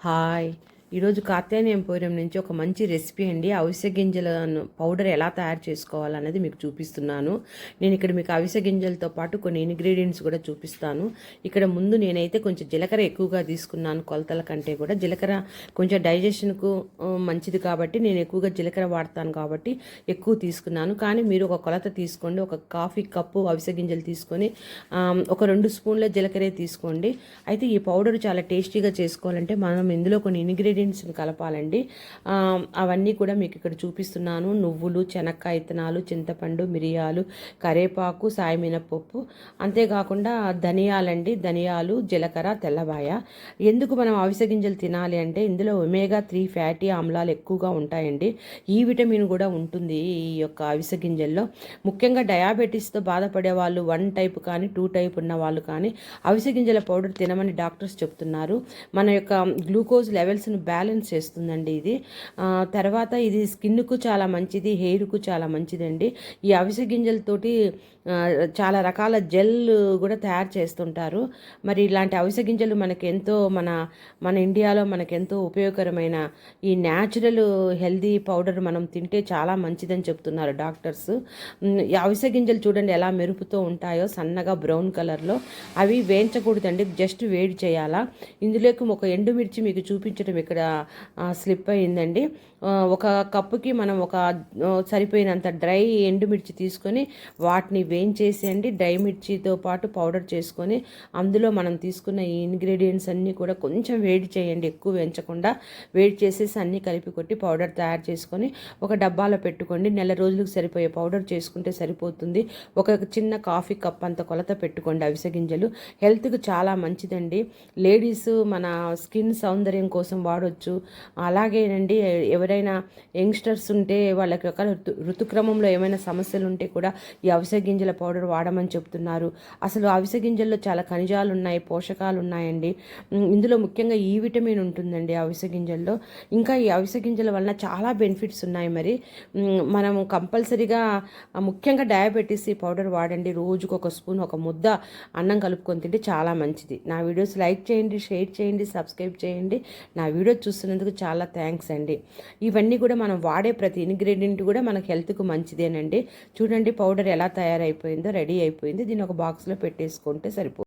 Hi. ఈరోజు Katyayani emporium నుంచి ఒక మంచి రెసిపీ అండి. అవిసె గింజల పౌడర్ ఎలా తయారు చేసుకోవాలనేది మీకు చూపిస్తున్నాను. నేను ఇక్కడ మీకు అవిసె గింజలతో పాటు కొన్ని ఇంగ్రీడియంట్స్ కూడా చూపిస్తాను. ఇక్కడ ముందు నేనైతే కొంచెం జీలకర్ర ఎక్కువగా తీసుకున్నాను కొలతల కంటే కూడా. జీలకర్ర కొంచెం డైజెషన్కు మంచిది కాబట్టి నేను ఎక్కువగా జీలకర్ర వాడతాను కాబట్టి ఎక్కువ తీసుకున్నాను. కానీ మీరు ఒక కొలత తీసుకోండి. ఒక కాఫీ కప్పు అవిసె గింజలు తీసుకొని ఒక 2 స్పూన్ల జీలకర్ర తీసుకోండి. అయితే ఈ పౌడర్ చాలా టేస్టీగా చేసుకోవాలంటే మనం ఇందులో కొన్ని ఇంగ్రీడియంట్స్ని కలపాలండి. అవన్నీ కూడా మీకు ఇక్కడ చూపిస్తున్నాను. నువ్వులు, చెనక్కాయ విత్తనాలు, చింతపండు, మిరియాలు, కరేపాకు, సాయమినపప్పు, అంతేకాకుండా ధనియాలు, జీలకర్ర, తెల్లబాయ. ఎందుకు మనం అవిసె గింజలు తినాలి అంటే ఇందులో ఒమేగా 3 ఫ్యాటీ ఆమ్లాలు ఎక్కువగా ఉంటాయండి. ఈ విటమిన్ కూడా ఉంటుంది ఈ యొక్క అవిసె గింజల్లో. ముఖ్యంగా డయాబెటీస్తో బాధపడే వాళ్ళు 1 టైప్ కానీ 2 టైప్ ఉన్న వాళ్ళు కానీ అవిసె గింజల పౌడర్ తినమని డాక్టర్స్ చెప్తున్నారు. మన యొక్క గ్లూకోజ్ లెవెల్స్ని బ్యాలెన్స్ చేస్తుందండి ఇది. తర్వాత ఇది స్కిన్కు చాలా మంచిది, హెయిర్కు చాలా మంచిదండి. ఈ అవిసె గింజలతోటి చాలా రకాల జెల్ కూడా తయారు చేస్తుంటారు. మరి ఇలాంటి అవిసె గింజలు మనకెంతో మన ఇండియాలో మనకెంతో ఉపయోగకరమైన ఈ న్యాచురల్ హెల్దీ పౌడర్ మనం తింటే చాలా మంచిదని చెప్తున్నారు డాక్టర్స్. ఈ అవిసె గింజలు చూడండి ఎలా మెరుపుతూ ఉంటాయో, సన్నగా బ్రౌన్ కలర్లో. అవి వేయించకూడదండి, జస్ట్ వేడి చేయాలా. ఇందులోకి ఒక ఎండుమిర్చి మీకు చూపించడం ఇక్కడ స్లిప్ అయిందండి. ఒక కప్పుకి మనం ఒక సరిపోయినంత డ్రై ఎండుమిర్చి తీసుకొని వాటిని వేయించేసేయండి. డ్రై మిర్చితో పాటు పౌడర్ చేసుకొని అందులో మనం తీసుకున్న ఈ ఇంగ్రీడియంట్స్ అన్నీ కూడా కొంచెం వేడి చేయండి, ఎక్కువ వేయించకుండా. వేడి చేసేసి అన్నీ కలిపి కొట్టి పౌడర్ తయారు చేసుకొని ఒక డబ్బాలో పెట్టుకోండి. నెల రోజులకు సరిపోయే పౌడర్ చేసుకుంటే సరిపోతుంది. ఒక చిన్న కాఫీ కప్ అంత కొలత పెట్టుకోండి. అవిసె గింజలు హెల్త్కి చాలా మంచిదండి. లేడీస్ మన స్కిన్ సౌందర్యం కోసం వాడవచ్చు. అలాగేనండి ఎవరైనా యంగ్స్టర్స్ ఉంటే వాళ్ళకి ఒక ఋతుక్రమంలో ఏమైనా సమస్యలు ఉంటే కూడా ఈ అవిసె గింజల పౌడర్ వాడమని చెప్తున్నారు. అసలు అవిసె గింజల్లో చాలా ఖనిజాలు ఉన్నాయి, పోషకాలు ఉన్నాయండి. ఇందులో ముఖ్యంగా ఈ విటమిన్ ఉంటుందండి అవిసె గింజల్లో. ఇంకా ఈ అవిసె గింజల వలన చాలా బెనిఫిట్స్ ఉన్నాయి. మరి మనం కంపల్సరీగా ముఖ్యంగా డయాబెటీస్ ఈ పౌడర్ వాడండి. రోజుకు ఒక స్పూన్, ఒక ముద్ద అన్నం కలుపుకొని తింటే చాలా మంచిది. నా వీడియోస్ లైక్ చేయండి, షేర్ చేయండి, సబ్స్క్రైబ్ చేయండి. నా వీడియో చూస్తున్నందుకు చాలా థ్యాంక్స్ అండి. ఇవన్నీ కూడా మనం వాడే ప్రతి ఇంగ్రీడియంట్ కూడా మనకు హెల్త్కు మంచిదేనండి. చూడండి పౌడర్ ఎలా తయారైపోయిందో, రెడీ అయిపోయింది. దీన్ని ఒక బాక్స్లో పెట్టేసుకుంటే సరిపోతుంది.